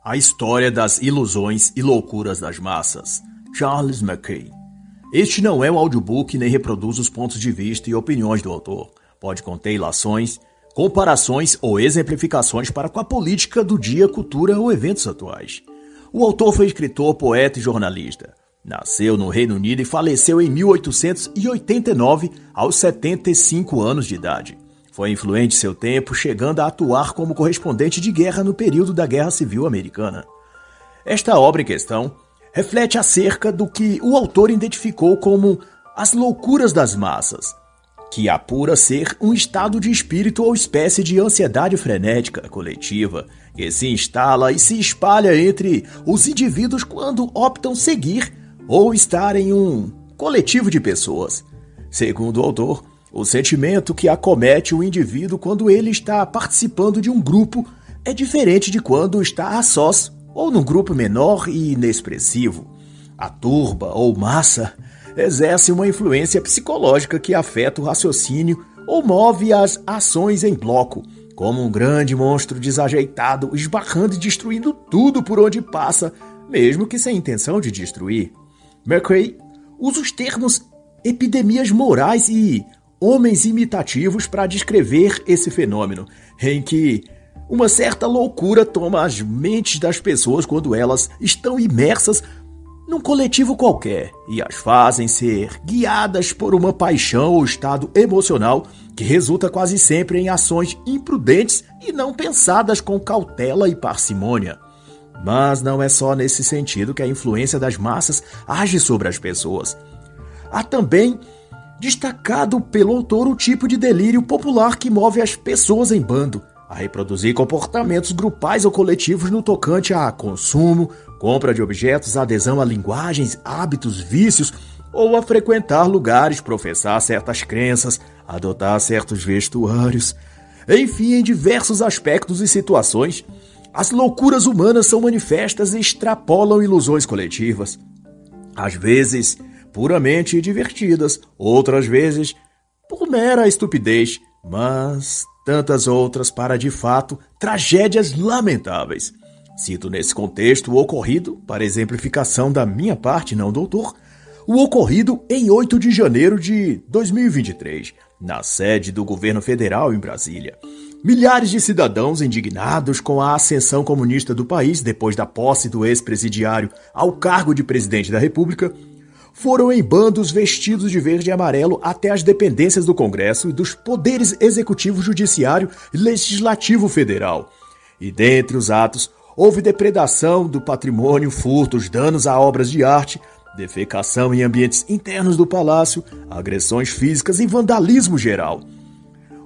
A História das Ilusões e Loucuras das Massas, Charles Mackay. Este não é um audiobook nem reproduz os pontos de vista e opiniões do autor. Pode conter ilações, comparações ou exemplificações para com a política do dia, cultura ou eventos atuais. O autor foi escritor, poeta e jornalista. Nasceu no Reino Unido e faleceu em 1889, aos 75 anos de idade. Foi influente em seu tempo, chegando a atuar como correspondente de guerra no período da Guerra Civil Americana. Esta obra em questão reflete acerca do que o autor identificou como as loucuras das massas, que apura ser um estado de espírito ou espécie de ansiedade frenética coletiva que se instala e se espalha entre os indivíduos quando optam seguir ou estar em um coletivo de pessoas. Segundo o autor, o sentimento que acomete o indivíduo quando ele está participando de um grupo é diferente de quando está a sós ou num grupo menor e inexpressivo. A turba ou massa exerce uma influência psicológica que afeta o raciocínio ou move as ações em bloco, como um grande monstro desajeitado esbarrando e destruindo tudo por onde passa, mesmo que sem intenção de destruir. Mackay usa os termos epidemias morais e homens imitativos para descrever esse fenômeno, em que uma certa loucura toma as mentes das pessoas quando elas estão imersas num coletivo qualquer e as fazem ser guiadas por uma paixão ou estado emocional que resulta quase sempre em ações imprudentes e não pensadas com cautela e parcimônia. Mas não é só nesse sentido que a influência das massas age sobre as pessoas. Há também destacado pelo autor o tipo de delírio popular que move as pessoas em bando a reproduzir comportamentos grupais ou coletivos no tocante a consumo, compra de objetos, adesão a linguagens, hábitos, vícios ou a frequentar lugares, professar certas crenças, adotar certos vestuários. Enfim, em diversos aspectos e situações, as loucuras humanas são manifestas e extrapolam ilusões coletivas. Às vezes, puramente divertidas, outras vezes por mera estupidez, mas tantas outras para, de fato, tragédias lamentáveis. Cito nesse contexto o ocorrido, para exemplificação da minha parte, não do autor, o ocorrido em 8 de janeiro de 2023, na sede do governo federal em Brasília. Milhares de cidadãos indignados com a ascensão comunista do país depois da posse do ex-presidiário ao cargo de presidente da República foram em bandos vestidos de verde e amarelo até as dependências do Congresso e dos poderes executivo, judiciário e legislativo federal. E dentre os atos, houve depredação do patrimônio, furtos, danos a obras de arte, defecação em ambientes internos do palácio, agressões físicas e vandalismo geral.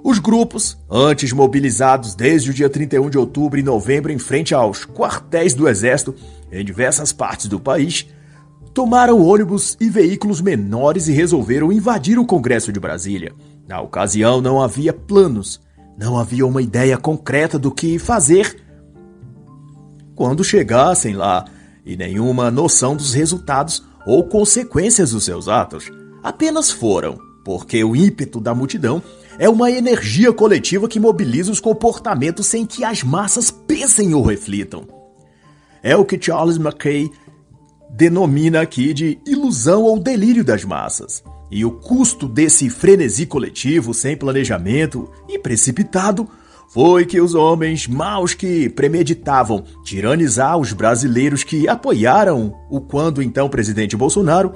Os grupos, antes mobilizados desde o dia 31 de outubro e novembro em frente aos quartéis do Exército em diversas partes do país, tomaram ônibus e veículos menores e resolveram invadir o Congresso de Brasília. Na ocasião não havia planos, não havia uma ideia concreta do que fazer quando chegassem lá e nenhuma noção dos resultados ou consequências dos seus atos. Apenas foram, porque o ímpeto da multidão é uma energia coletiva que mobiliza os comportamentos sem que as massas pensem ou reflitam. É o que Charles Mackay denomina aqui de ilusão ou delírio das massas. E o custo desse frenesi coletivo sem planejamento e precipitado foi que os homens maus que premeditavam tiranizar os brasileiros que apoiaram o quando então presidente Bolsonaro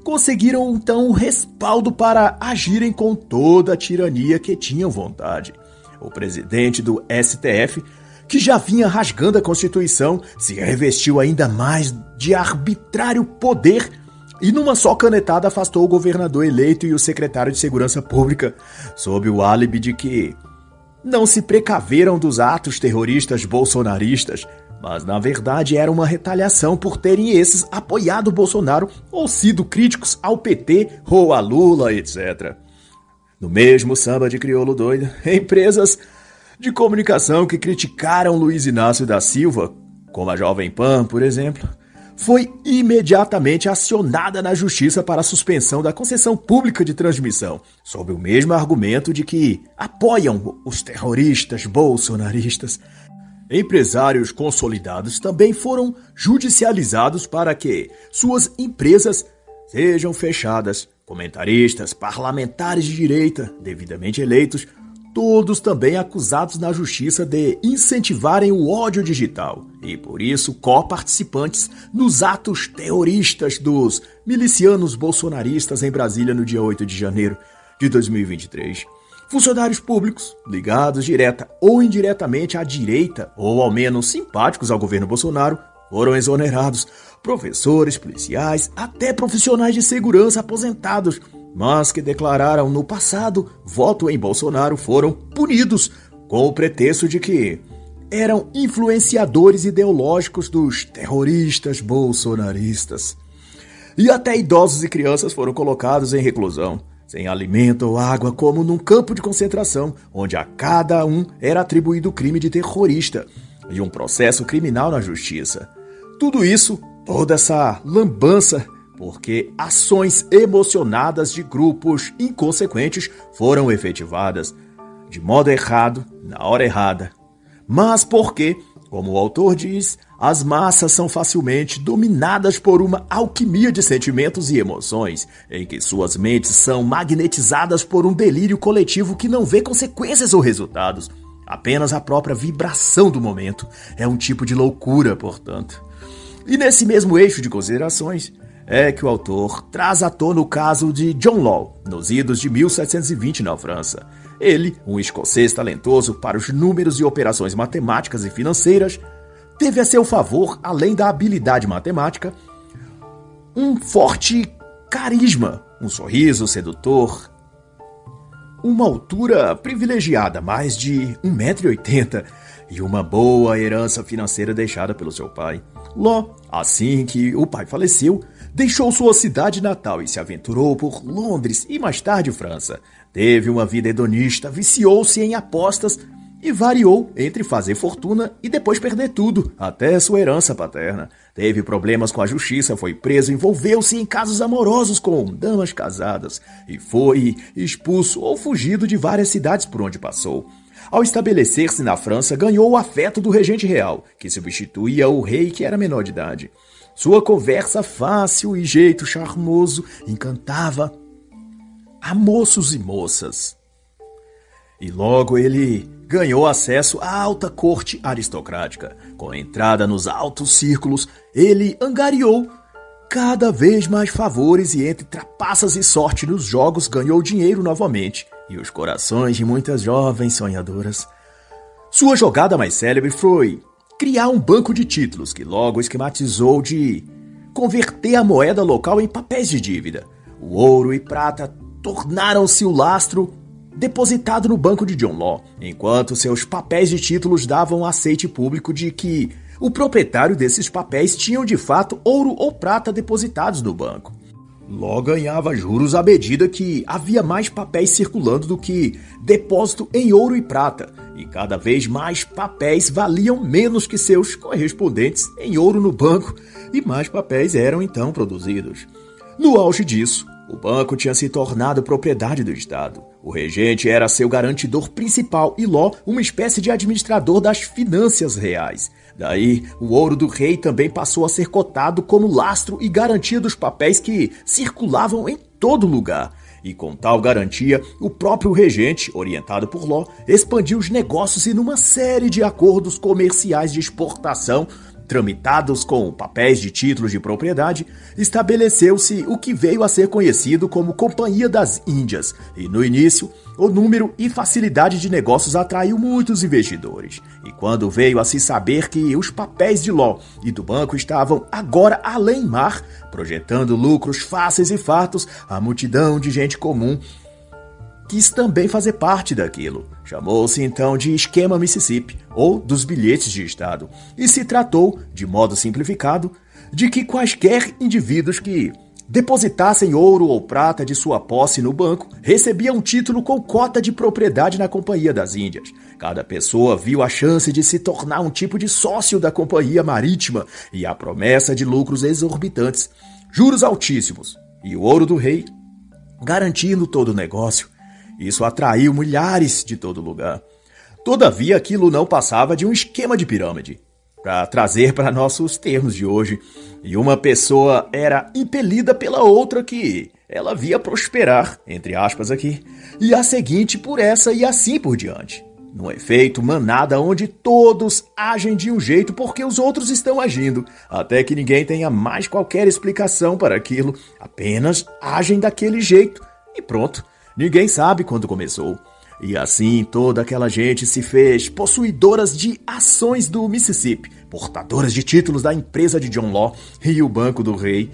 conseguiram então o respaldo para agirem com toda a tirania que tinham vontade. O presidente do STF, que já vinha rasgando a Constituição, se revestiu ainda mais de arbitrário poder e numa só canetada afastou o governador eleito e o secretário de Segurança Pública, sob o álibi de que não se precaveram dos atos terroristas bolsonaristas, mas na verdade era uma retaliação por terem esses apoiado Bolsonaro ou sido críticos ao PT ou a Lula, etc. No mesmo samba de crioulo doido, empresas de comunicação que criticaram Luiz Inácio da Silva, como a Jovem Pan, por exemplo, foi imediatamente acionada na justiça para a suspensão da concessão pública de transmissão, sob o mesmo argumento de que apoiam os terroristas bolsonaristas. Empresários consolidados também foram judicializados para que suas empresas sejam fechadas. Comentaristas, parlamentares de direita, devidamente eleitos, todos também acusados na justiça de incentivarem o ódio digital e, por isso, co-participantes nos atos terroristas dos milicianos bolsonaristas em Brasília no dia 8 de janeiro de 2023. Funcionários públicos, ligados direta ou indiretamente à direita, ou ao menos simpáticos ao governo Bolsonaro, foram exonerados. Professores, policiais, até profissionais de segurança aposentados, mas que declararam no passado voto em Bolsonaro, foram punidos com o pretexto de que eram influenciadores ideológicos dos terroristas bolsonaristas. E até idosos e crianças foram colocados em reclusão, sem alimento ou água, como num campo de concentração, onde a cada um era atribuído o crime de terrorista e um processo criminal na justiça. Tudo isso, toda essa lambança, porque ações emocionadas de grupos inconsequentes foram efetivadas de modo errado, na hora errada. Mas porque, como o autor diz, as massas são facilmente dominadas por uma alquimia de sentimentos e emoções, em que suas mentes são magnetizadas por um delírio coletivo que não vê consequências ou resultados. Apenas a própria vibração do momento é um tipo de loucura, portanto. E nesse mesmo eixo de considerações é que o autor traz à tona o caso de John Law, nos idos de 1720 na França. Ele, um escocês talentoso para os números e operações matemáticas e financeiras, teve a seu favor, além da habilidade matemática, um forte carisma, um sorriso sedutor, uma altura privilegiada, mais de 1,80 m, e uma boa herança financeira deixada pelo seu pai. Law, assim que o pai faleceu, deixou sua cidade natal e se aventurou por Londres e mais tarde França. Teve uma vida hedonista, viciou-se em apostas e variou entre fazer fortuna e depois perder tudo, até sua herança paterna. Teve problemas com a justiça, foi preso, envolveu-se em casos amorosos com damas casadas e foi expulso ou fugido de várias cidades por onde passou. Ao estabelecer-se na França, ganhou o afeto do regente real, que substituía o rei que era menor de idade. Sua conversa fácil e jeito charmoso encantava a moços e moças. E logo ele ganhou acesso à alta corte aristocrática. Com a entrada nos altos círculos, ele angariou cada vez mais favores e entre trapaças e sorte nos jogos ganhou dinheiro novamente e os corações de muitas jovens sonhadoras. Sua jogada mais célebre foi criar um banco de títulos que logo esquematizou de converter a moeda local em papéis de dívida. O ouro e prata tornaram-se o lastro depositado no banco de John Law, enquanto seus papéis de títulos davam aceite público de que o proprietário desses papéis tinham de fato ouro ou prata depositados no banco. Law ganhava juros à medida que havia mais papéis circulando do que depósito em ouro e prata, e cada vez mais papéis valiam menos que seus correspondentes em ouro no banco, e mais papéis eram então produzidos. No auge disso, o banco tinha se tornado propriedade do Estado. O regente era seu garantidor principal e Law uma espécie de administrador das finanças reais. Daí, o ouro do rei também passou a ser cotado como lastro e garantia dos papéis que circulavam em todo lugar. E com tal garantia, o próprio regente, orientado por Law, expandiu os negócios e numa série de acordos comerciais de exportação tramitados com papéis de títulos de propriedade, estabeleceu-se o que veio a ser conhecido como Companhia das Índias, e no início, o número e facilidade de negócios atraiu muitos investidores. E quando veio a se saber que os papéis de Law e do banco estavam agora além mar, projetando lucros fáceis e fartos, a multidão de gente comum quis também fazer parte daquilo. Chamou-se então de Esquema Mississippi, ou dos bilhetes de Estado, e se tratou, de modo simplificado, de que quaisquer indivíduos que depositassem ouro ou prata de sua posse no banco recebiam um título com cota de propriedade na Companhia das Índias. Cada pessoa viu a chance de se tornar um tipo de sócio da Companhia Marítima e a promessa de lucros exorbitantes, juros altíssimos e o ouro do rei garantindo todo o negócio. Isso atraiu milhares de todo lugar. Todavia, aquilo não passava de um esquema de pirâmide, para trazer para nossos termos de hoje. E uma pessoa era impelida pela outra que ela via prosperar, entre aspas aqui, e a seguinte por essa e assim por diante. No efeito, manada onde todos agem de um jeito porque os outros estão agindo, até que ninguém tenha mais qualquer explicação para aquilo, apenas agem daquele jeito e pronto, ninguém sabe quando começou. E assim toda aquela gente se fez possuidoras de ações do Mississippi, portadoras de títulos da empresa de John Law e o Banco do Rei.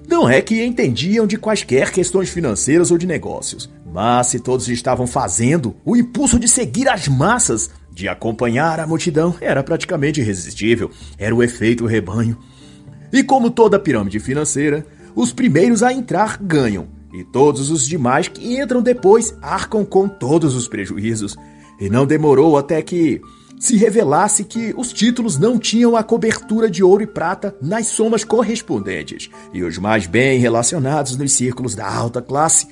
Não é que entendiam de quaisquer questões financeiras ou de negócios, mas se todos estavam fazendo, o impulso de seguir as massas, de acompanhar a multidão, era praticamente irresistível, era o efeito rebanho. E como toda pirâmide financeira, os primeiros a entrar ganham, e todos os demais que entram depois arcam com todos os prejuízos. E não demorou até que se revelasse que os títulos não tinham a cobertura de ouro e prata nas somas correspondentes, e os mais bem relacionados nos círculos da alta classe,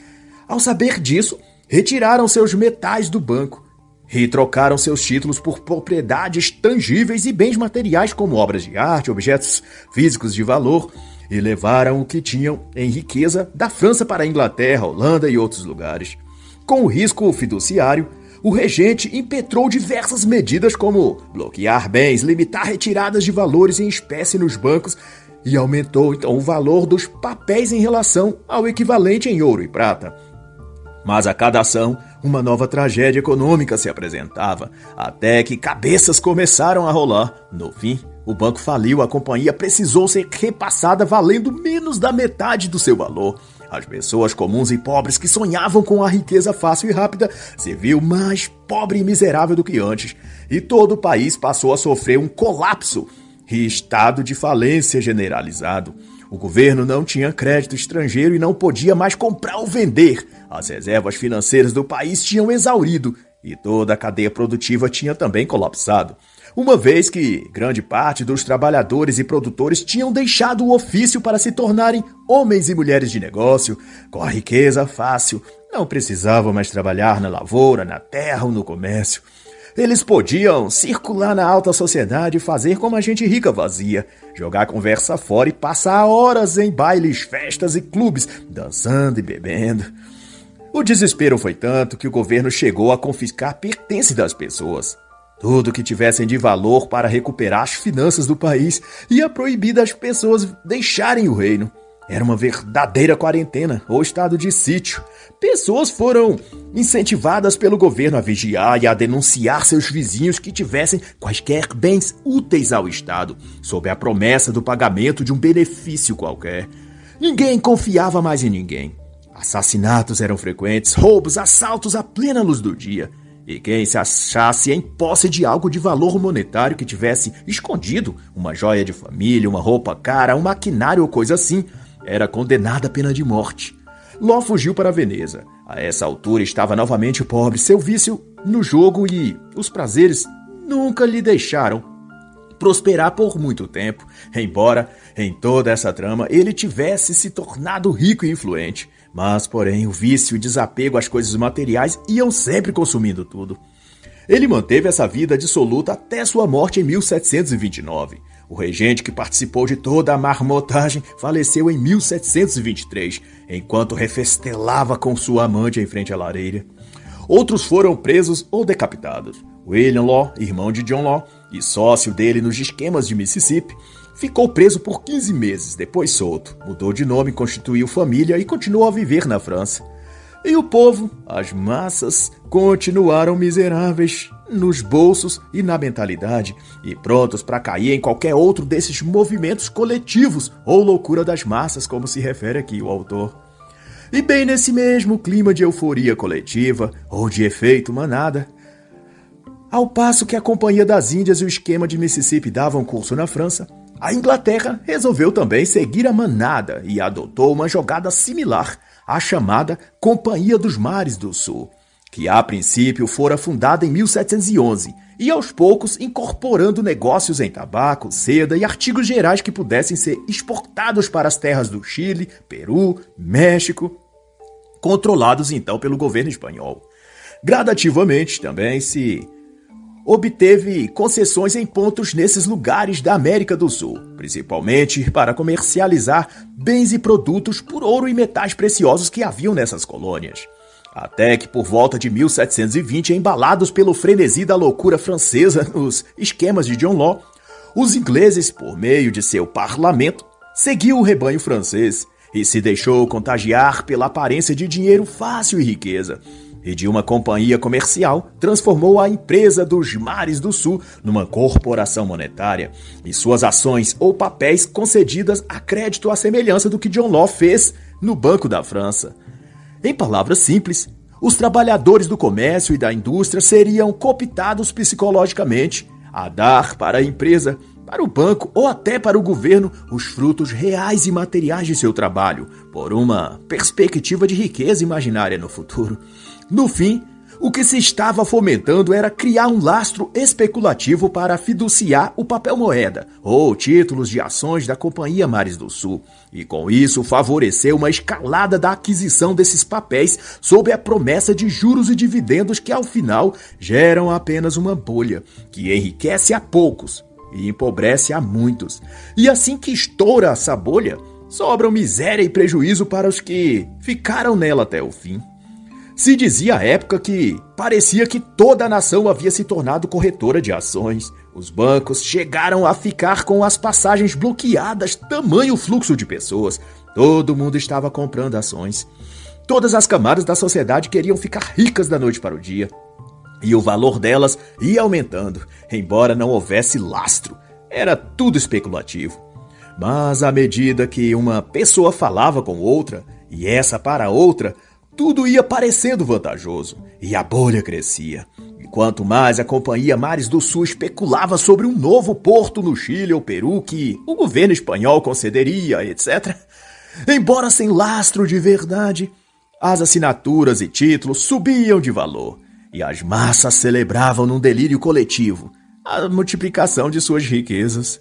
ao saber disso, retiraram seus metais do banco e trocaram seus títulos por propriedades tangíveis e bens materiais como obras de arte, objetos físicos de valor, e levaram o que tinham em riqueza da França para a Inglaterra, Holanda e outros lugares. Com o risco fiduciário, o regente impetrou diversas medidas como bloquear bens, limitar retiradas de valores em espécie nos bancos e aumentou então o valor dos papéis em relação ao equivalente em ouro e prata. Mas a cada ação, uma nova tragédia econômica se apresentava, até que cabeças começaram a rolar. No fim, o banco faliu, a companhia precisou ser repassada valendo menos da metade do seu valor. As pessoas comuns e pobres que sonhavam com a riqueza fácil e rápida se viu mais pobre e miserável do que antes, e todo o país passou a sofrer um colapso e estado de falência generalizado. O governo não tinha crédito estrangeiro e não podia mais comprar ou vender. As reservas financeiras do país tinham exaurido e toda a cadeia produtiva tinha também colapsado, uma vez que grande parte dos trabalhadores e produtores tinham deixado o ofício para se tornarem homens e mulheres de negócio. Com a riqueza fácil, não precisavam mais trabalhar na lavoura, na terra ou no comércio. Eles podiam circular na alta sociedade e fazer como a gente rica fazia, jogar a conversa fora e passar horas em bailes, festas e clubes, dançando e bebendo. O desespero foi tanto que o governo chegou a confiscar pertences das pessoas, tudo que tivessem de valor para recuperar as finanças do país, e a proibir das pessoas deixarem o reino. Era uma verdadeira quarentena ou estado de sítio. Pessoas foram incentivadas pelo governo a vigiar e a denunciar seus vizinhos que tivessem quaisquer bens úteis ao Estado, sob a promessa do pagamento de um benefício qualquer. Ninguém confiava mais em ninguém. Assassinatos eram frequentes, roubos, assaltos à plena luz do dia. E quem se achasse em posse de algo de valor monetário que tivesse escondido, uma joia de família, uma roupa cara, um maquinário ou coisa assim, era condenada à pena de morte. Ló fugiu para Veneza. A essa altura estava novamente pobre, seu vício no jogo e os prazeres nunca lhe deixaram prosperar por muito tempo, embora em toda essa trama ele tivesse se tornado rico e influente. Mas, porém, o vício e o desapego às coisas materiais iam sempre consumindo tudo. Ele manteve essa vida dissoluta até sua morte em 1729. O regente que participou de toda a marmotagem faleceu em 1723, enquanto refestelava com sua amante em frente à lareira. Outros foram presos ou decapitados. William Law, irmão de John Law e sócio dele nos esquemas de Mississippi, ficou preso por 15 meses, depois solto. Mudou de nome, constituiu família e continuou a viver na França. E o povo, as massas, continuaram miseráveis nos bolsos e na mentalidade, e prontos para cair em qualquer outro desses movimentos coletivos ou loucura das massas, como se refere aqui o autor. E bem nesse mesmo clima de euforia coletiva ou de efeito manada, ao passo que a Companhia das Índias e o esquema de Mississippi davam curso na França, a Inglaterra resolveu também seguir a manada e adotou uma jogada similar à chamada Companhia dos Mares do Sul, que a princípio fora fundada em 1711 e aos poucos incorporando negócios em tabaco, seda e artigos gerais que pudessem ser exportados para as terras do Chile, Peru, México, controlados então pelo governo espanhol. Gradativamente também se obteve concessões em pontos nesses lugares da América do Sul, principalmente para comercializar bens e produtos por ouro e metais preciosos que haviam nessas colônias. Até que por volta de 1720, embalados pelo frenesi da loucura francesa nos esquemas de John Law, os ingleses, por meio de seu parlamento, seguiu o rebanho francês e se deixou contagiar pela aparência de dinheiro fácil e riqueza. E de uma companhia comercial, transformou a empresa dos Mares do Sul numa corporação monetária, e suas ações ou papéis concedidas a crédito à semelhança do que John Law fez no Banco da França. Em palavras simples, os trabalhadores do comércio e da indústria seriam cooptados psicologicamente a dar para a empresa, para o banco ou até para o governo os frutos reais e materiais de seu trabalho, por uma perspectiva de riqueza imaginária no futuro. No fim, o que se estava fomentando era criar um lastro especulativo para fiduciar o papel moeda ou títulos de ações da Companhia Mares do Sul, e com isso favorecer uma escalada da aquisição desses papéis sob a promessa de juros e dividendos que ao final geram apenas uma bolha, que enriquece a poucos e empobrece a muitos. E assim que estoura essa bolha, sobram miséria e prejuízo para os que ficaram nela até o fim. Se dizia à época que parecia que toda a nação havia se tornado corretora de ações. Os bancos chegaram a ficar com as passagens bloqueadas, tamanho fluxo de pessoas. Todo mundo estava comprando ações. Todas as camadas da sociedade queriam ficar ricas da noite para o dia. E o valor delas ia aumentando, embora não houvesse lastro. Era tudo especulativo. Mas à medida que uma pessoa falava com outra, e essa para outra, tudo ia parecendo vantajoso, e a bolha crescia. E quanto mais a Companhia Mares do Sul especulava sobre um novo porto no Chile ou Peru que o governo espanhol concederia, etc., embora sem lastro de verdade, as assinaturas e títulos subiam de valor, e as massas celebravam num delírio coletivo a multiplicação de suas riquezas.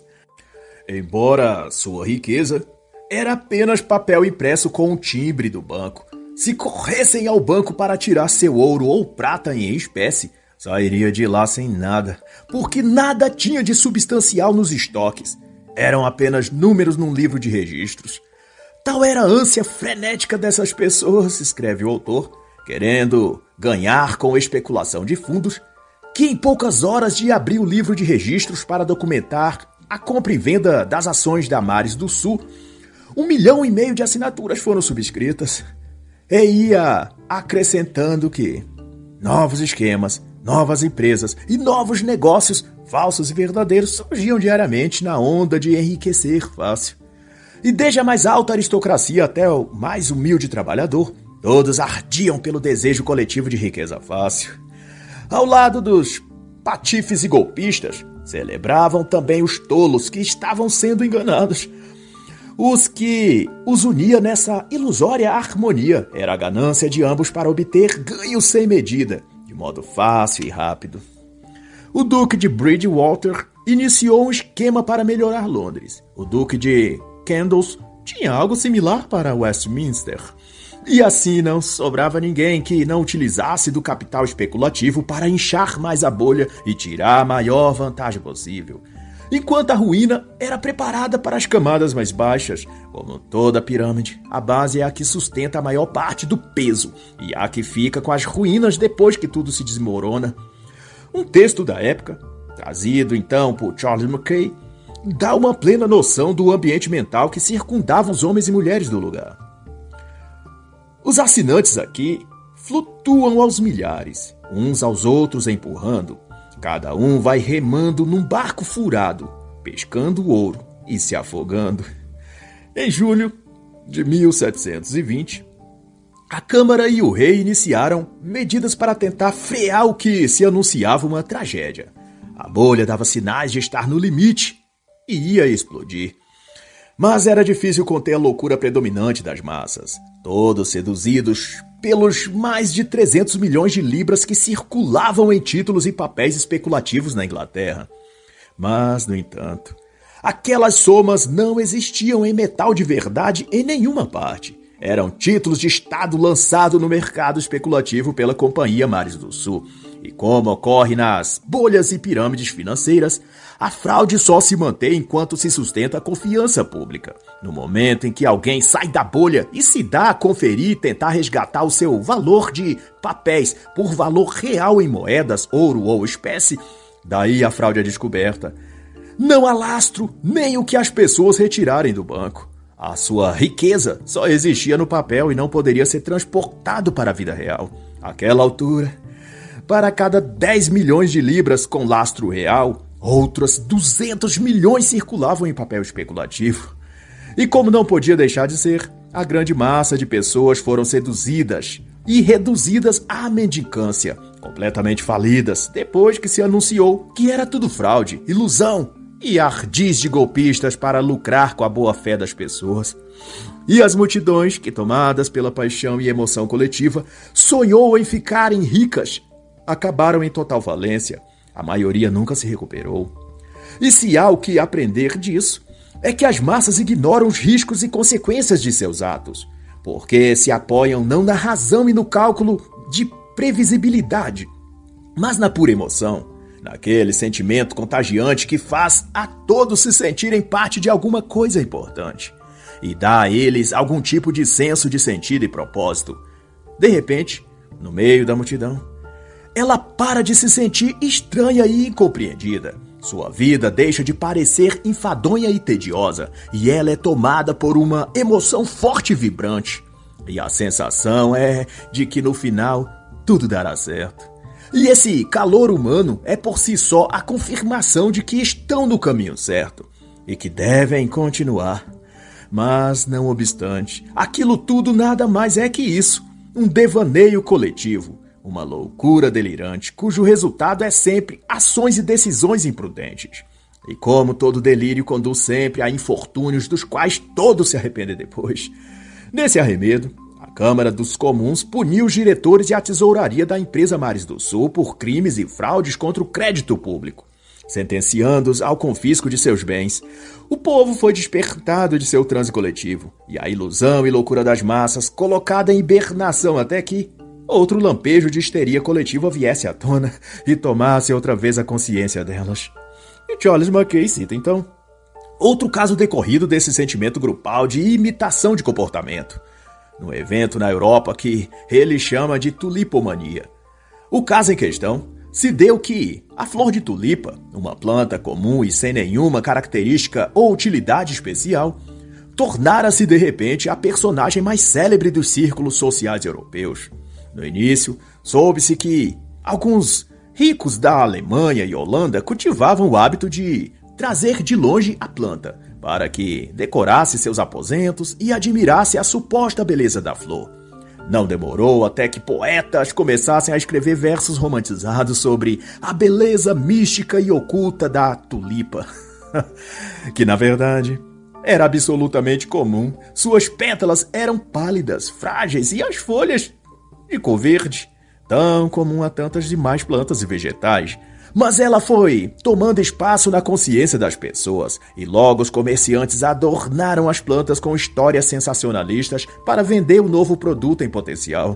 Embora sua riqueza era apenas papel impresso com um timbre do banco, se corressem ao banco para tirar seu ouro ou prata em espécie, sairia de lá sem nada, porque nada tinha de substancial nos estoques. Eram apenas números num livro de registros. Tal era a ânsia frenética dessas pessoas, escreve o autor, querendo ganhar com especulação de fundos, que em poucas horas de abrir o livro de registros para documentar a compra e venda das ações da Mares do Sul, 1,5 milhão de assinaturas foram subscritas. E ia acrescentando que novos esquemas, novas empresas e novos negócios, falsos e verdadeiros, surgiam diariamente na onda de enriquecer fácil. E desde a mais alta aristocracia até o mais humilde trabalhador, todos ardiam pelo desejo coletivo de riqueza fácil. Ao lado dos patifes e golpistas, celebravam também os tolos que estavam sendo enganados. Os que os unia nessa ilusória harmonia era a ganância de ambos para obter ganhos sem medida, de modo fácil e rápido. O Duque de Bridgewater iniciou um esquema para melhorar Londres. O Duque de Candles tinha algo similar para Westminster. E assim não sobrava ninguém que não utilizasse do capital especulativo para inchar mais a bolha e tirar a maior vantagem possível. Enquanto a ruína era preparada para as camadas mais baixas, como toda pirâmide, a base é a que sustenta a maior parte do peso e a que fica com as ruínas depois que tudo se desmorona. Um texto da época, trazido então por Charles Mackay, dá uma plena noção do ambiente mental que circundava os homens e mulheres do lugar. Os assinantes aqui flutuam aos milhares, uns aos outros empurrando. Cada um vai remando num barco furado, pescando ouro e se afogando. Em julho de 1720, a Câmara e o rei iniciaram medidas para tentar frear o que se anunciava uma tragédia. A bolha dava sinais de estar no limite e ia explodir. Mas era difícil conter a loucura predominante das massas, todos seduzidos pelos mais de 300 milhões de libras que circulavam em títulos e papéis especulativos na Inglaterra. Mas, no entanto, aquelas somas não existiam em metal de verdade em nenhuma parte. Eram títulos de Estado lançados no mercado especulativo pela Companhia Mares do Sul. E como ocorre nas bolhas e pirâmides financeiras, a fraude só se mantém enquanto se sustenta a confiança pública. No momento em que alguém sai da bolha e se dá a conferir e tentar resgatar o seu valor de papéis por valor real em moedas, ouro ou espécie, daí a fraude é descoberta. Não há lastro nem o que as pessoas retirarem do banco. A sua riqueza só existia no papel e não poderia ser transportado para a vida real. Àquela altura, para cada 10 milhões de libras com lastro real, outras 200 milhões circulavam em papel especulativo. E como não podia deixar de ser, a grande massa de pessoas foram seduzidas e reduzidas à mendicância, completamente falidas, depois que se anunciou que era tudo fraude, ilusão e ardis de golpistas para lucrar com a boa-fé das pessoas. E as multidões, que tomadas pela paixão e emoção coletiva, sonhou em ficarem ricas, acabaram em total falência. A maioria nunca se recuperou. E se há o que aprender disso, é que as massas ignoram os riscos e consequências de seus atos, porque se apoiam não na razão e no cálculo de previsibilidade, mas na pura emoção, naquele sentimento contagiante que faz a todos se sentirem parte de alguma coisa importante e dá a eles algum tipo de senso de sentido e propósito. De repente, no meio da multidão, ela para de se sentir estranha e incompreendida. Sua vida deixa de parecer enfadonha e tediosa e ela é tomada por uma emoção forte e vibrante. E a sensação é de que no final tudo dará certo. E esse calor humano é por si só a confirmação de que estão no caminho certo e que devem continuar. Mas, não obstante, aquilo tudo nada mais é que isso, um devaneio coletivo, uma loucura delirante, cujo resultado é sempre ações e decisões imprudentes. E como todo delírio conduz sempre a infortúnios dos quais todos se arrependem depois. Nesse arremedo, a Câmara dos Comuns puniu os diretores e a tesouraria da empresa Mares do Sul por crimes e fraudes contra o crédito público, sentenciando-os ao confisco de seus bens. O povo foi despertado de seu transe coletivo, e a ilusão e loucura das massas colocada em hibernação até que outro lampejo de histeria coletiva viesse à tona e tomasse outra vez a consciência delas. E Charles Mackay cita então outro caso decorrido desse sentimento grupal de imitação de comportamento, num evento na Europa que ele chama de tulipomania. O caso em questão se deu que a flor de tulipa, uma planta comum e sem nenhuma característica ou utilidade especial, tornara-se de repente a personagem mais célebre dos círculos sociais europeus. No início, soube-se que alguns ricos da Alemanha e Holanda cultivavam o hábito de trazer de longe a planta, para que decorasse seus aposentos e admirasse a suposta beleza da flor. Não demorou até que poetas começassem a escrever versos romantizados sobre a beleza mística e oculta da tulipa, que na verdade era absolutamente comum. Suas pétalas eram pálidas, frágeis e as folhas de cor verde, tão comum a tantas demais plantas e vegetais. Mas ela foi tomando espaço na consciência das pessoas e logo os comerciantes adornaram as plantas com histórias sensacionalistas para vender o novo produto em potencial.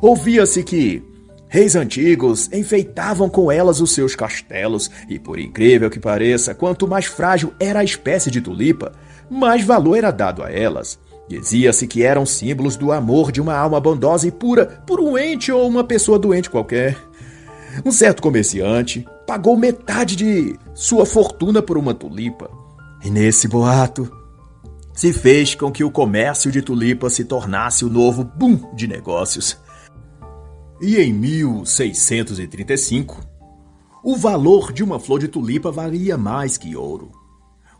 Ouvia-se que reis antigos enfeitavam com elas os seus castelos e, por incrível que pareça, quanto mais frágil era a espécie de tulipa, mais valor era dado a elas. Dizia-se que eram símbolos do amor de uma alma bondosa e pura por um ente ou uma pessoa doente qualquer. Um certo comerciante pagou metade de sua fortuna por uma tulipa. E nesse boato se fez com que o comércio de tulipas se tornasse o novo boom de negócios. E em 1635, o valor de uma flor de tulipa valia mais que ouro.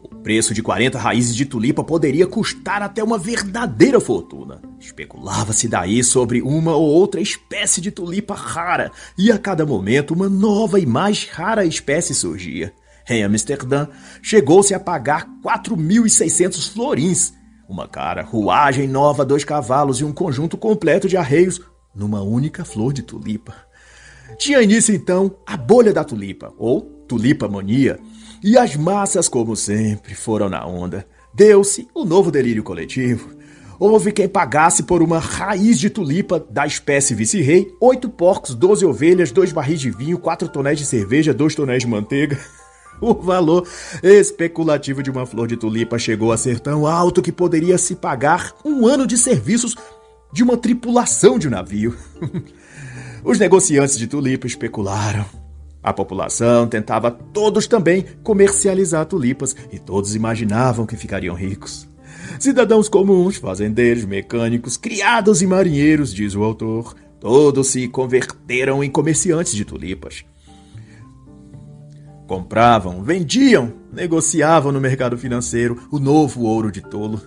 O preço de 40 raízes de tulipa poderia custar até uma verdadeira fortuna. Especulava-se daí sobre uma ou outra espécie de tulipa rara, e a cada momento uma nova e mais rara espécie surgia. Em Amsterdã, chegou-se a pagar 4.600 florins, uma carruagem nova, 2 cavalos e um conjunto completo de arreios numa única flor de tulipa. Tinha início então a bolha da tulipa, ou tulipamania, e as massas, como sempre, foram na onda. Deu-se o novo delírio coletivo. Houve quem pagasse por uma raiz de tulipa da espécie vice-rei 8 porcos, 12 ovelhas, 2 barris de vinho, 4 tonéis de cerveja, 2 tonéis de manteiga. O valor especulativo de uma flor de tulipa chegou a ser tão alto que poderia se pagar um ano de serviços de uma tripulação de um navio. Os negociantes de tulipa especularam. A população tentava todos também comercializar tulipas e todos imaginavam que ficariam ricos. Cidadãos comuns, fazendeiros, mecânicos, criados e marinheiros, diz o autor, todos se converteram em comerciantes de tulipas. Compravam, vendiam, negociavam no mercado financeiro o novo ouro de tolo.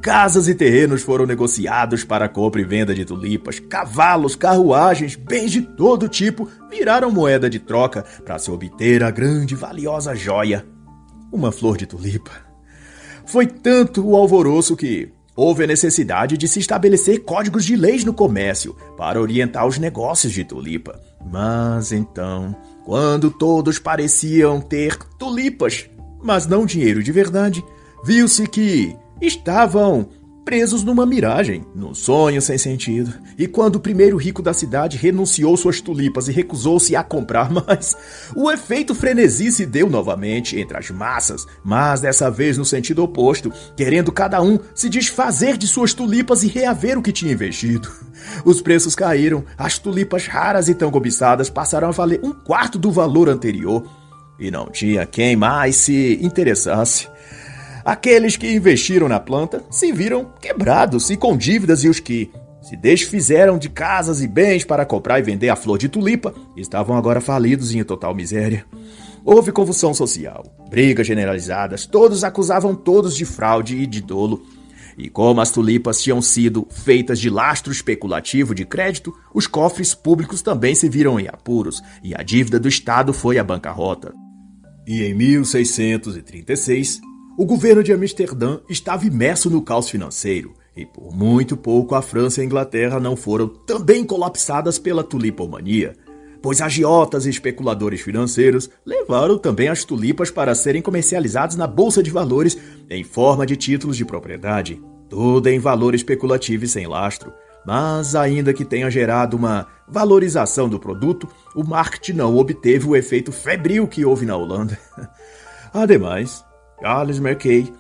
Casas e terrenos foram negociados para compra e venda de tulipas. Cavalos, carruagens, bens de todo tipo viraram moeda de troca para se obter a grande e valiosa joia, uma flor de tulipa. Foi tanto o alvoroço que houve a necessidade de se estabelecer códigos de leis no comércio para orientar os negócios de tulipa. Mas então, quando todos pareciam ter tulipas, mas não dinheiro de verdade, viu-se que estavam presos numa miragem, num sonho sem sentido. E quando o primeiro rico da cidade renunciou suas tulipas e recusou-se a comprar mais, o efeito frenesi se deu novamente entre as massas, mas dessa vez no sentido oposto, querendo cada um se desfazer de suas tulipas e reaver o que tinha investido. Os preços caíram, as tulipas raras e tão cobiçadas passaram a valer 1/4 do valor anterior, e não tinha quem mais se interessasse. Aqueles que investiram na planta se viram quebrados e com dívidas, e os que se desfizeram de casas e bens para comprar e vender a flor de tulipa estavam agora falidos e em total miséria. Houve convulsão social, brigas generalizadas, todos acusavam todos de fraude e de dolo. E como as tulipas tinham sido feitas de lastro especulativo de crédito, os cofres públicos também se viram em apuros e a dívida do Estado foi à bancarrota. E em 1636... o governo de Amsterdã estava imerso no caos financeiro, e por muito pouco a França e a Inglaterra não foram também colapsadas pela tulipomania, pois agiotas e especuladores financeiros levaram também as tulipas para serem comercializadas na Bolsa de Valores em forma de títulos de propriedade, tudo em valor especulativo e sem lastro. Mas ainda que tenha gerado uma valorização do produto, o marketing não obteve o efeito febril que houve na Holanda. Ademais, Charles Mackay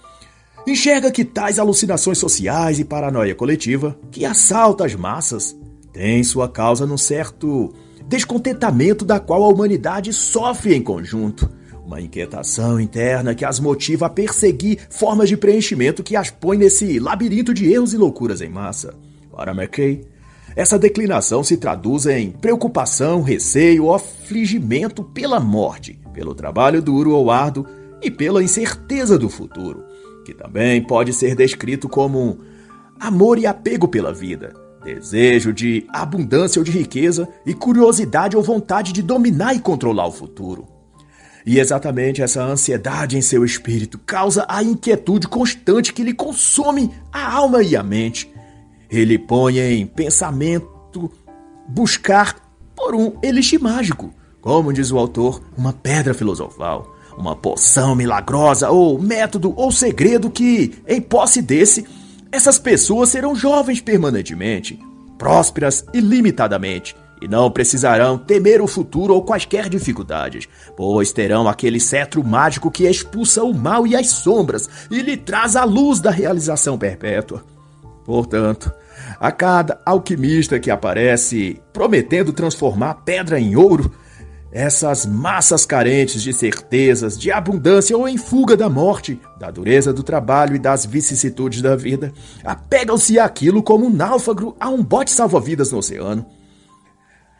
enxerga que tais alucinações sociais e paranoia coletiva que assalta as massas têm sua causa num certo descontentamento da qual a humanidade sofre em conjunto, uma inquietação interna que as motiva a perseguir formas de preenchimento que as põe nesse labirinto de erros e loucuras em massa. Para Mackay, essa declinação se traduz em preocupação, receio, afligimento pela morte, pelo trabalho duro ou árduo e pela incerteza do futuro, que também pode ser descrito como amor e apego pela vida, desejo de abundância ou de riqueza e curiosidade ou vontade de dominar e controlar o futuro. E exatamente essa ansiedade em seu espírito causa a inquietude constante que lhe consome a alma e a mente. Ele põe em pensamento buscar por um elixir mágico, como diz o autor, uma pedra filosofal, uma poção milagrosa ou método ou segredo que, em posse desse, essas pessoas serão jovens permanentemente, prósperas ilimitadamente, e não precisarão temer o futuro ou quaisquer dificuldades, pois terão aquele cetro mágico que expulsa o mal e as sombras e lhe traz a luz da realização perpétua. Portanto, a cada alquimista que aparece prometendo transformar pedra em ouro, essas massas carentes de certezas, de abundância ou em fuga da morte, da dureza do trabalho e das vicissitudes da vida, apegam-se àquilo como um náufrago a um bote salva-vidas no oceano.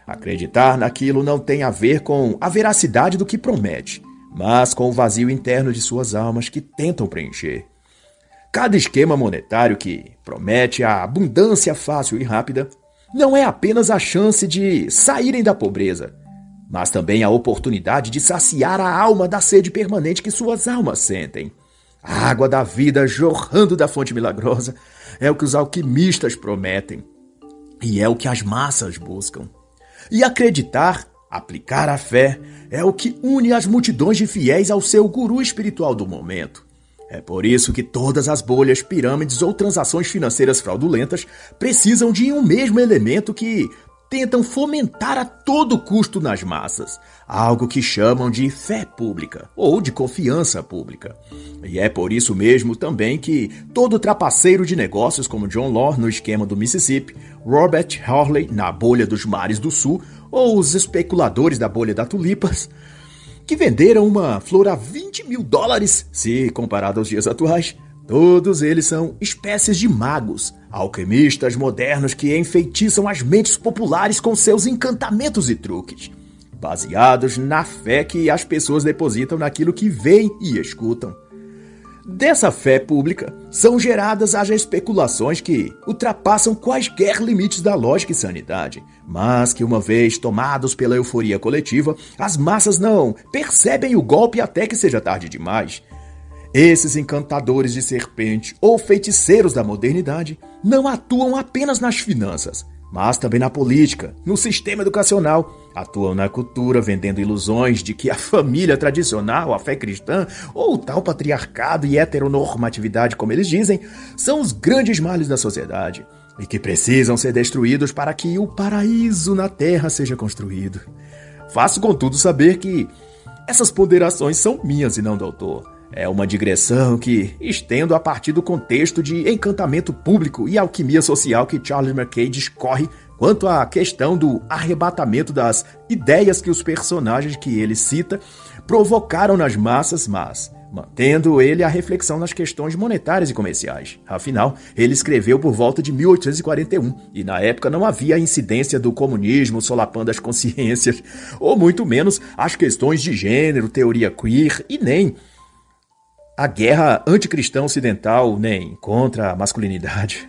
Acreditar naquilo não tem a ver com a veracidade do que promete, mas com o vazio interno de suas almas que tentam preencher. Cada esquema monetário que promete a abundância fácil e rápida não é apenas a chance de saírem da pobreza, mas também a oportunidade de saciar a alma da sede permanente que suas almas sentem. A água da vida jorrando da fonte milagrosa é o que os alquimistas prometem, e é o que as massas buscam. E acreditar, aplicar a fé, é o que une as multidões de fiéis ao seu guru espiritual do momento. É por isso que todas as bolhas, pirâmides ou transações financeiras fraudulentas precisam de um mesmo elemento que tentam fomentar a todo custo nas massas, algo que chamam de fé pública ou de confiança pública. E é por isso mesmo também que todo trapaceiro de negócios como John Law no esquema do Mississippi, Robert Hawley na bolha dos mares do sul ou os especuladores da bolha da tulipas, que venderam uma flor a $20 mil, se comparado aos dias atuais, todos eles são espécies de magos, alquimistas modernos que enfeitiçam as mentes populares com seus encantamentos e truques, baseados na fé que as pessoas depositam naquilo que veem e escutam. Dessa fé pública são geradas as especulações que ultrapassam quaisquer limites da lógica e sanidade, mas que, uma vez tomados pela euforia coletiva, as massas não percebem o golpe até que seja tarde demais. Esses encantadores de serpente ou feiticeiros da modernidade não atuam apenas nas finanças, mas também na política, no sistema educacional, atuam na cultura vendendo ilusões de que a família tradicional, a fé cristã ou o tal patriarcado e heteronormatividade, como eles dizem, são os grandes males da sociedade e que precisam ser destruídos para que o paraíso na terra seja construído. Faço, contudo, saber que essas ponderações são minhas e não do autor. É uma digressão que estendo a partir do contexto de encantamento público e alquimia social que Charles Mackay discorre quanto à questão do arrebatamento das ideias que os personagens que ele cita provocaram nas massas, mas mantendo ele a reflexão nas questões monetárias e comerciais. Afinal, ele escreveu por volta de 1841 e na época não havia a incidência do comunismo solapando as consciências, ou muito menos as questões de gênero, teoria queer e nem a guerra anticristã ocidental, nem contra a masculinidade.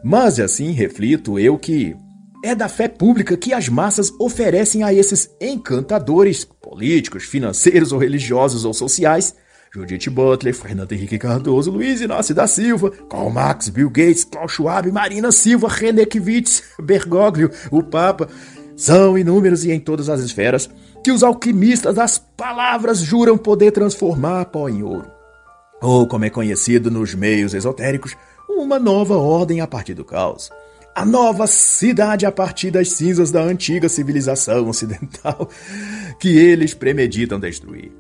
Mas assim reflito eu que é da fé pública que as massas oferecem a esses encantadores políticos, financeiros ou religiosos ou sociais, Judith Butler, Fernando Henrique Cardoso, Luiz Inácio da Silva, Karl Marx, Bill Gates, Klaus Schwab, Marina Silva, René Kivitz, Bergoglio, o Papa. São inúmeros e em todas as esferas que os alquimistas das palavras juram poder transformar pó em ouro. Ou, como é conhecido nos meios esotéricos, uma nova ordem a partir do caos. A nova cidade a partir das cinzas da antiga civilização ocidental que eles premeditam destruir.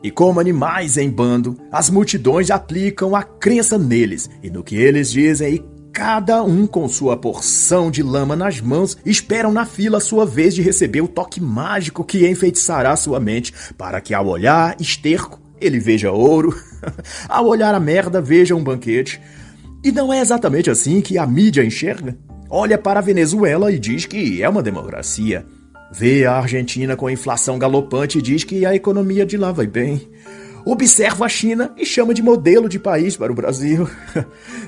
E como animais em bando, as multidões aplicam a crença neles e no que eles dizem e cada um com sua porção de lama nas mãos esperam na fila a sua vez de receber o toque mágico que enfeitiçará sua mente para que ao olhar esterco ele veja ouro, ao olhar a merda veja um banquete. E não é exatamente assim que a mídia enxerga? Olha para a Venezuela e diz que é uma democracia. Vê a Argentina com inflação galopante e diz que a economia de lá vai bem. Observa a China e chama de modelo de país para o Brasil.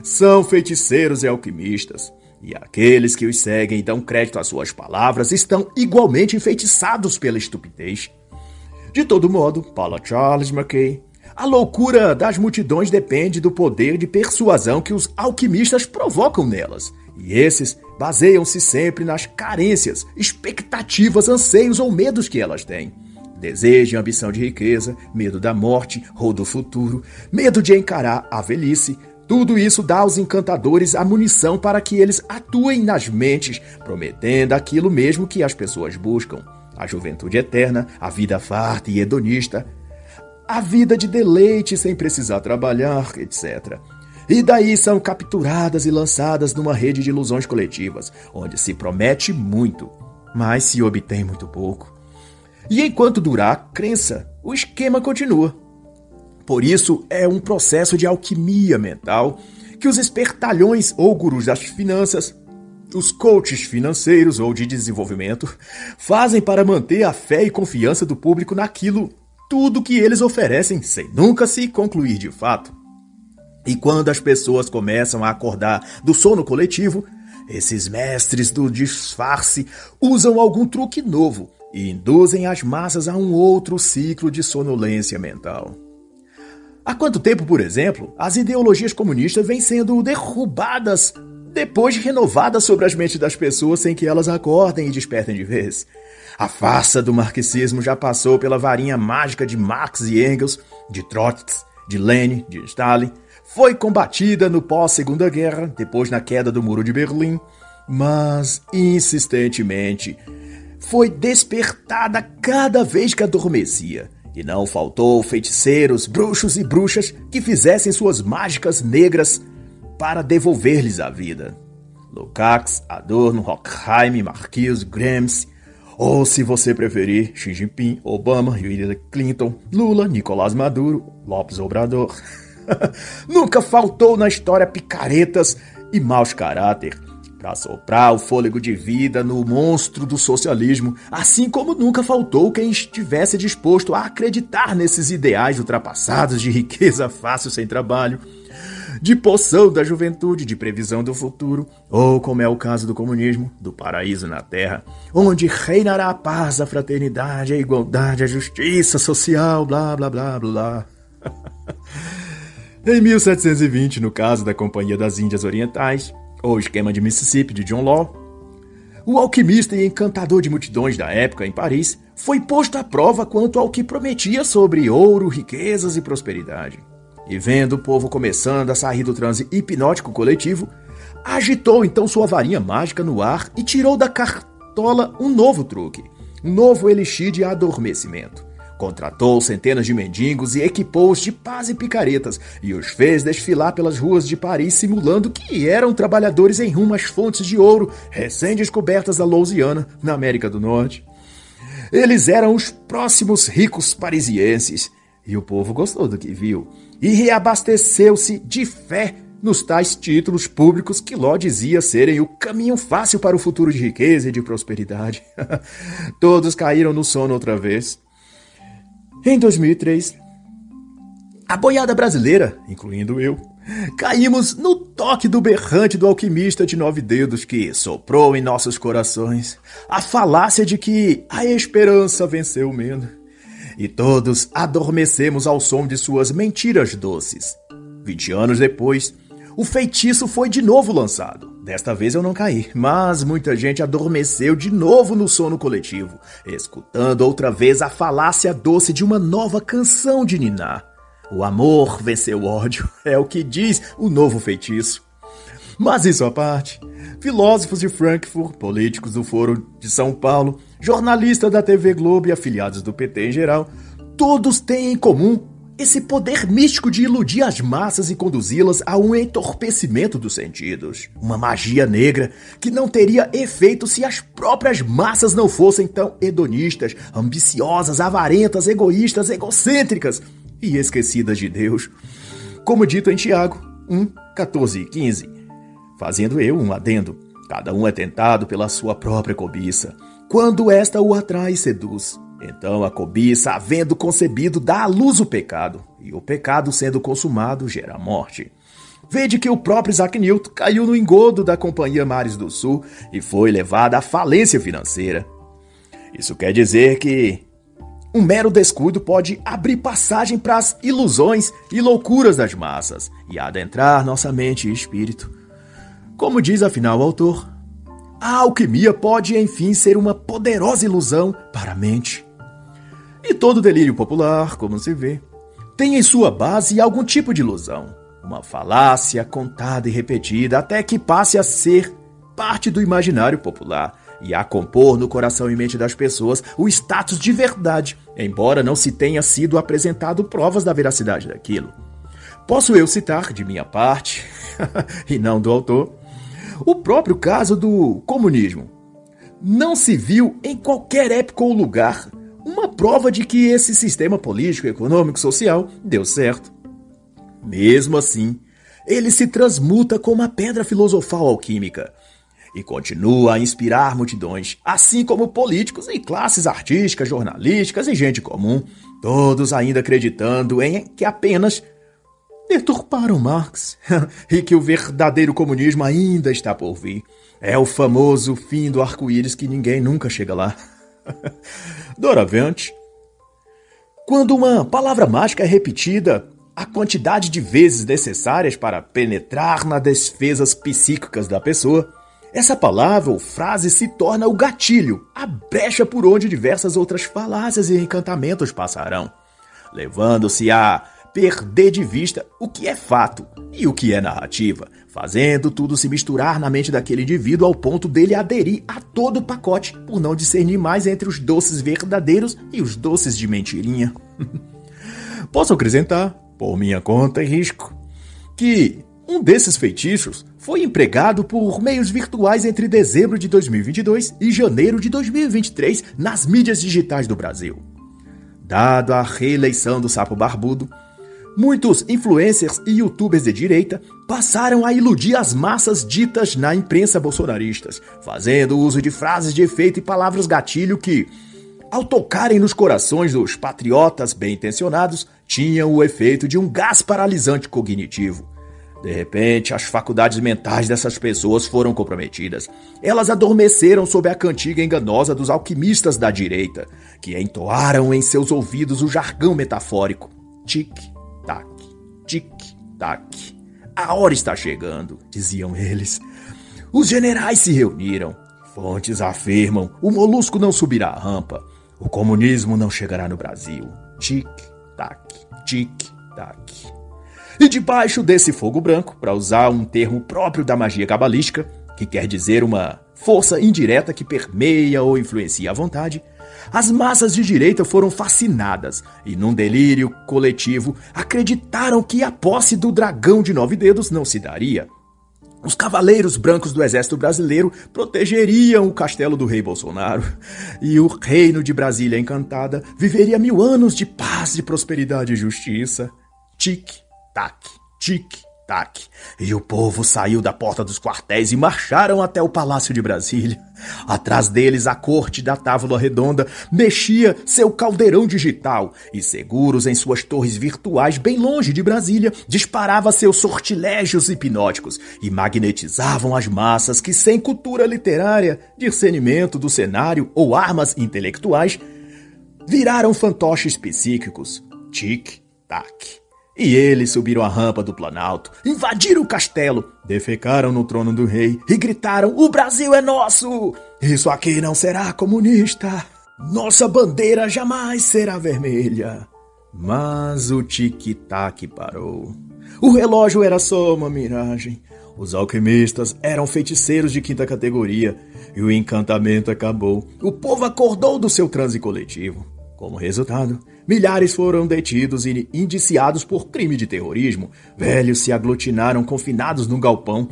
São feiticeiros e alquimistas. E aqueles que os seguem e dão crédito às suas palavras estão igualmente enfeitiçados pela estupidez. De todo modo, para Charles Mackay, a loucura das multidões depende do poder de persuasão que os alquimistas provocam nelas. E esses baseiam-se sempre nas carências, expectativas, anseios ou medos que elas têm. Desejo e ambição de riqueza, medo da morte ou do futuro, medo de encarar a velhice. Tudo isso dá aos encantadores a munição para que eles atuem nas mentes, prometendo aquilo mesmo que as pessoas buscam. A juventude eterna, a vida farta e hedonista, a vida de deleite sem precisar trabalhar, etc. E daí são capturadas e lançadas numa rede de ilusões coletivas, onde se promete muito, mas se obtém muito pouco. E enquanto durar a crença, o esquema continua. Por isso, é um processo de alquimia mental que os espertalhões ou gurus das finanças, os coaches financeiros ou de desenvolvimento, fazem para manter a fé e confiança do público naquilo tudo que eles oferecem, sem nunca se concluir de fato. E quando as pessoas começam a acordar do sono coletivo, esses mestres do disfarce usam algum truque novo e induzem as massas a um outro ciclo de sonolência mental. Há quanto tempo, por exemplo, as ideologias comunistas vêm sendo derrubadas depois de renovadas sobre as mentes das pessoas sem que elas acordem e despertem de vez? A farsa do marxismo já passou pela varinha mágica de Marx e Engels, de Trotsky, de Lenin, de Stalin, foi combatida no pós-Segunda Guerra, depois na queda do Muro de Berlim, mas insistentemente foi despertada cada vez que adormecia, e não faltou feiticeiros, bruxos e bruxas que fizessem suas mágicas negras para devolver-lhes a vida. Lukács, Adorno, Horkheim, Marquise, Gramsci, ou se você preferir, Xi Jinping, Obama, Hillary Clinton, Lula, Nicolás Maduro, López Obrador. Nunca faltou na história picaretas e maus caráter para soprar o fôlego de vida no monstro do socialismo, assim como nunca faltou quem estivesse disposto a acreditar nesses ideais ultrapassados de riqueza fácil sem trabalho, de poção da juventude, de previsão do futuro, ou como é o caso do comunismo, do paraíso na terra, onde reinará a paz, a fraternidade, a igualdade, a justiça social, blá blá blá blá. Em 1720, no caso da Companhia das Índias Orientais, ou esquema de Mississippi de John Law, o alquimista e encantador de multidões da época em Paris foi posto à prova quanto ao que prometia sobre ouro, riquezas e prosperidade. E vendo o povo começando a sair do transe hipnótico coletivo, agitou então sua varinha mágica no ar e tirou da cartola um novo truque, um novo elixir de adormecimento. Contratou centenas de mendigos e equipou-os de pás e picaretas e os fez desfilar pelas ruas de Paris simulando que eram trabalhadores em rumo às fontes de ouro recém-descobertas da Louisiana, na América do Norte. Eles eram os próximos ricos parisienses e o povo gostou do que viu e reabasteceu-se de fé nos tais títulos públicos que Law dizia serem o caminho fácil para o futuro de riqueza e de prosperidade. Todos caíram no sono outra vez. Em 2003, a boiada brasileira, incluindo eu, caímos no toque do berrante do alquimista de 9 dedos que soprou em nossos corações a falácia de que a esperança venceu o medo. E todos adormecemos ao som de suas mentiras doces. 20 anos depois, o feitiço foi de novo lançado. Desta vez eu não caí, mas muita gente adormeceu de novo no sono coletivo, escutando outra vez a falácia doce de uma nova canção de ninar. O amor venceu o ódio, é o que diz o novo feitiço. Mas isso à parte, filósofos de Frankfurt, políticos do Foro de São Paulo, jornalistas da TV Globo e afiliados do PT em geral, todos têm em comum esse poder místico de iludir as massas e conduzi-las a um entorpecimento dos sentidos. Uma magia negra que não teria efeito se as próprias massas não fossem tão hedonistas, ambiciosas, avarentas, egoístas, egocêntricas e esquecidas de Deus. Como dito em Tiago 1, 14 e 15, fazendo eu um adendo, cada um é tentado pela sua própria cobiça, quando esta o atrai e seduz. Então a cobiça, havendo concebido, dá à luz o pecado, e o pecado, sendo consumado, gera morte. Vede que o próprio Isaac Newton caiu no engodo da Companhia Mares do Sul e foi levado à falência financeira. Isso quer dizer que um mero descuido pode abrir passagem para as ilusões e loucuras das massas e adentrar nossa mente e espírito. Como diz afinal o autor, a alquimia pode, enfim, ser uma poderosa ilusão para a mente. E todo delírio popular, como se vê, tem em sua base algum tipo de ilusão, uma falácia contada e repetida até que passe a ser parte do imaginário popular e a compor no coração e mente das pessoas o status de verdade, embora não se tenha sido apresentado provas da veracidade daquilo. Posso eu citar, de minha parte, e não do autor, o próprio caso do comunismo. Não se viu em qualquer época ou lugar uma prova de que esse sistema político, econômico, social deu certo. Mesmo assim, ele se transmuta como a pedra filosofal alquímica e continua a inspirar multidões, assim como políticos e classes artísticas, jornalísticas e gente comum, todos ainda acreditando em que apenas deturparam Marx e que o verdadeiro comunismo ainda está por vir. É o famoso fim do arco-íris que ninguém nunca chega lá. Doravante, quando uma palavra mágica é repetida a quantidade de vezes necessárias para penetrar nas defesas psíquicas da pessoa, essa palavra ou frase se torna o gatilho, a brecha por onde diversas outras falácias e encantamentos passarão, levando-se a perder de vista o que é fato e o que é narrativa, fazendo tudo se misturar na mente daquele indivíduo ao ponto dele aderir a todo o pacote, por não discernir mais entre os doces verdadeiros e os doces de mentirinha. Posso acrescentar, por minha conta e risco, que um desses feitiços foi empregado por meios virtuais entre dezembro de 2022 e janeiro de 2023 nas mídias digitais do Brasil. Dado a reeleição do Sapo Barbudo, muitos influencers e youtubers de direita passaram a iludir as massas ditas na imprensa bolsonaristas, fazendo uso de frases de efeito e palavras gatilho que, ao tocarem nos corações dos patriotas bem-intencionados, tinham o efeito de um gás paralisante cognitivo. De repente, as faculdades mentais dessas pessoas foram comprometidas. Elas adormeceram sob a cantiga enganosa dos alquimistas da direita, que entoaram em seus ouvidos o jargão metafórico. Tic-tac, tic-tac. A hora está chegando, diziam eles. Os generais se reuniram. Fontes afirmam, o molusco não subirá a rampa. O comunismo não chegará no Brasil. Tic-tac, tic-tac. E debaixo desse fogo branco, para usar um termo próprio da magia cabalística, que quer dizer uma força indireta que permeia ou influencia a vontade, as massas de direita foram fascinadas e, num delírio coletivo, acreditaram que a posse do dragão de 9 dedos não se daria. Os cavaleiros brancos do exército brasileiro protegeriam o castelo do rei Bolsonaro, e o reino de Brasília Encantada viveria 1000 anos de paz, de prosperidade e justiça. Tic-tac, tic-tac. E o povo saiu da porta dos quartéis e marcharam até o Palácio de Brasília. Atrás deles, a corte da Távola Redonda mexia seu caldeirão digital e, seguros em suas torres virtuais bem longe de Brasília, disparava seus sortilégios hipnóticos e magnetizavam as massas que, sem cultura literária, discernimento do cenário ou armas intelectuais, viraram fantoches psíquicos. Tic-tac. E eles subiram a rampa do Planalto, invadiram o castelo, defecaram no trono do rei e gritaram: "O Brasil é nosso! Isso aqui não será comunista! Nossa bandeira jamais será vermelha!" Mas o tic-tac parou. O relógio era só uma miragem. Os alquimistas eram feiticeiros de 5ª categoria e o encantamento acabou. O povo acordou do seu transe coletivo. Como resultado, milhares foram detidos e indiciados por crime de terrorismo. Velhos se aglutinaram confinados num galpão.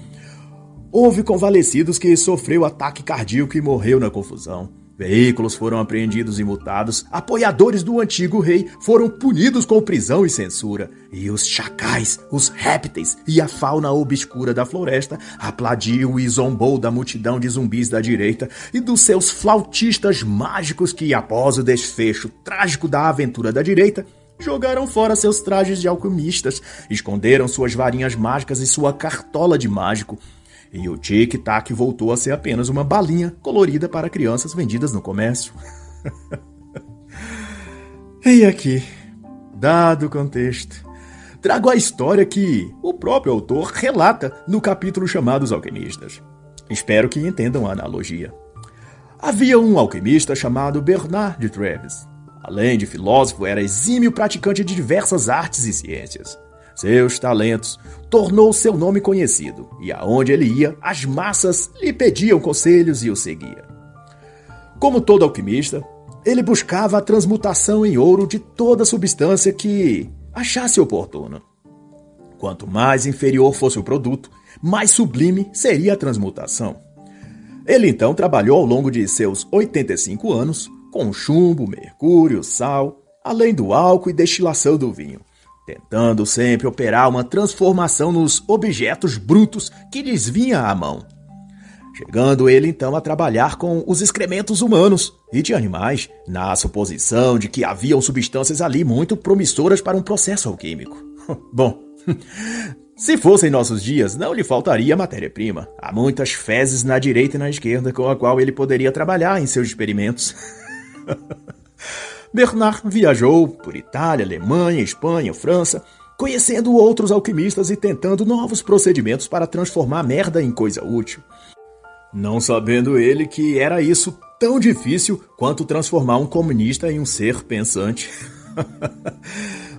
Houve convalescidos que sofreu ataque cardíaco e morreu na confusão. Veículos foram apreendidos e multados. Apoiadores do antigo rei foram punidos com prisão e censura. E os chacais, os répteis e a fauna obscura da floresta aplaudiu e zombou da multidão de zumbis da direita e dos seus flautistas mágicos que, após o desfecho trágico da aventura da direita, jogaram fora seus trajes de alquimistas, esconderam suas varinhas mágicas e sua cartola de mágico. E o tic-tac voltou a ser apenas uma balinha colorida para crianças vendidas no comércio. E aqui, dado o contexto, trago a história que o próprio autor relata no capítulo chamado Os Alquimistas. Espero que entendam a analogia. Havia um alquimista chamado Bernard de Treves. Além de filósofo, era exímio praticante de diversas artes e ciências. Seus talentos tornou seu nome conhecido, e aonde ele ia, as massas lhe pediam conselhos e o seguia. Como todo alquimista, ele buscava a transmutação em ouro de toda substância que achasse oportuna. Quanto mais inferior fosse o produto, mais sublime seria a transmutação. Ele então trabalhou ao longo de seus 85 anos com chumbo, mercúrio, sal, além do álcool e destilação do vinho, tentando sempre operar uma transformação nos objetos brutos que lhes vinha à mão. Chegando ele então a trabalhar com os excrementos humanos e de animais, na suposição de que haviam substâncias ali muito promissoras para um processo alquímico. Bom, se fossem nossos dias, não lhe faltaria matéria-prima. Há muitas fezes na direita e na esquerda com a qual ele poderia trabalhar em seus experimentos. Bernard viajou por Itália, Alemanha, Espanha, França, conhecendo outros alquimistas e tentando novos procedimentos para transformar merda em coisa útil. Não sabendo ele que era isso tão difícil quanto transformar um comunista em um ser pensante.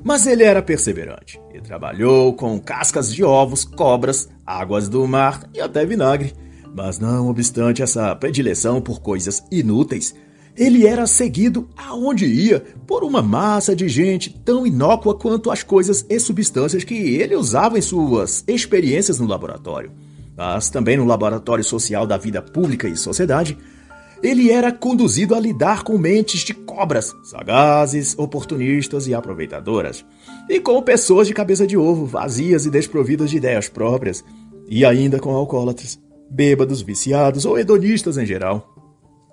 Mas ele era perseverante e trabalhou com cascas de ovos, cobras, águas do mar e até vinagre. Mas não obstante essa predileção por coisas inúteis, ele era seguido aonde ia por uma massa de gente tão inócua quanto as coisas e substâncias que ele usava em suas experiências no laboratório. Mas também no laboratório social da vida pública e sociedade, ele era conduzido a lidar com mentes de cobras, sagazes, oportunistas e aproveitadoras, e com pessoas de cabeça de ovo, vazias e desprovidas de ideias próprias, e ainda com alcoólatras, bêbados, viciados ou hedonistas em geral.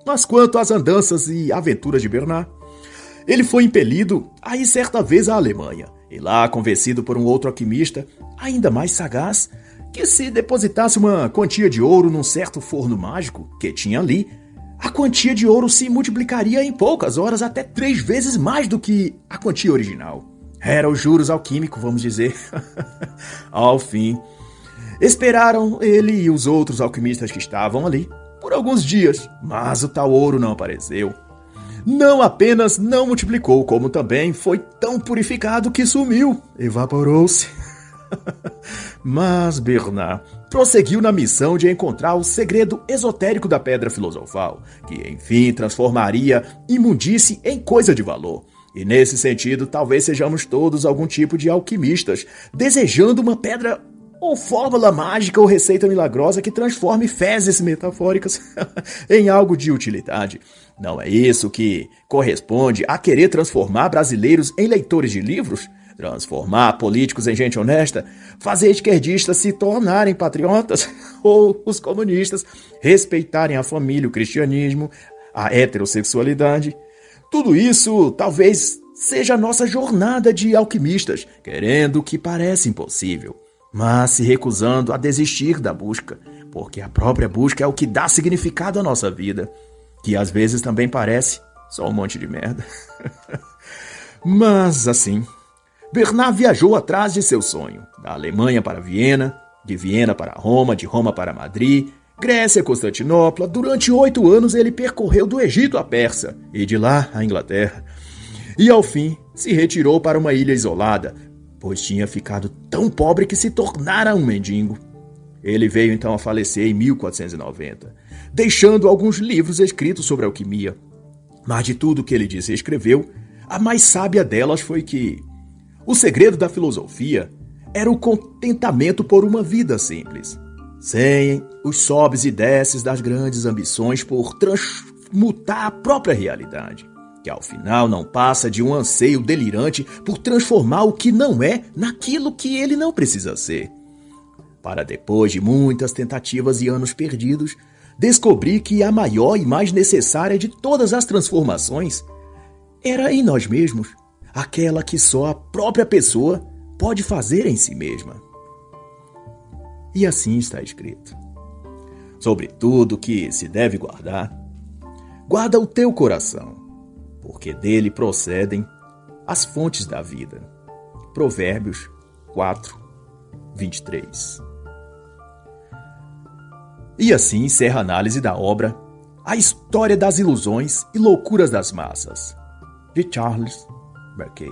Mas quanto às andanças e aventuras de Bernard, ele foi impelido a ir certa vez à Alemanha, e lá convencido por um outro alquimista, ainda mais sagaz, que se depositasse uma quantia de ouro num certo forno mágico que tinha ali, a quantia de ouro se multiplicaria em poucas horas até 3 vezes mais do que a quantia original. Era os juros alquímicos, vamos dizer. Ao fim, esperaram ele e os outros alquimistas que estavam ali por alguns dias, mas o tal ouro não apareceu. Não apenas não multiplicou, como também foi tão purificado que sumiu, evaporou-se. Mas Bernard prosseguiu na missão de encontrar o segredo esotérico da pedra filosofal, que enfim transformaria imundície em coisa de valor. E nesse sentido, talvez sejamos todos algum tipo de alquimistas, desejando uma pedra ou fórmula mágica ou receita milagrosa que transforme fezes metafóricas em algo de utilidade. Não é isso que corresponde a querer transformar brasileiros em leitores de livros? Transformar políticos em gente honesta, fazer esquerdistas se tornarem patriotas, ou os comunistas respeitarem a família, o cristianismo, a heterossexualidade. Tudo isso talvez seja a nossa jornada de alquimistas, querendo o que parece impossível, mas se recusando a desistir da busca, porque a própria busca é o que dá significado à nossa vida, que às vezes também parece só um monte de merda. Mas assim, Bernard viajou atrás de seu sonho, da Alemanha para Viena, de Viena para Roma, de Roma para Madrid, Grécia, Constantinopla. Durante 8 anos ele percorreu do Egito à Pérsia e de lá à Inglaterra. E ao fim se retirou para uma ilha isolada, pois tinha ficado tão pobre que se tornara um mendigo. Ele veio então a falecer em 1490, deixando alguns livros escritos sobre alquimia. Mas de tudo que ele disse e escreveu, a mais sábia delas foi que o segredo da filosofia era o contentamento por uma vida simples, sem os sobes e desces das grandes ambições por transmutar a própria realidade, que ao final não passa de um anseio delirante por transformar o que não é naquilo que ele não precisa ser. Para depois de muitas tentativas e anos perdidos, descobrir que a maior e mais necessária de todas as transformações era em nós mesmos, aquela que só a própria pessoa pode fazer em si mesma. E assim está escrito: sobre tudo que se deve guardar, guarda o teu coração, porque dele procedem as fontes da vida. Provérbios 4, 23. E assim encerra a análise da obra A História das Ilusões e Loucuras das Massas, de Charles Mackay.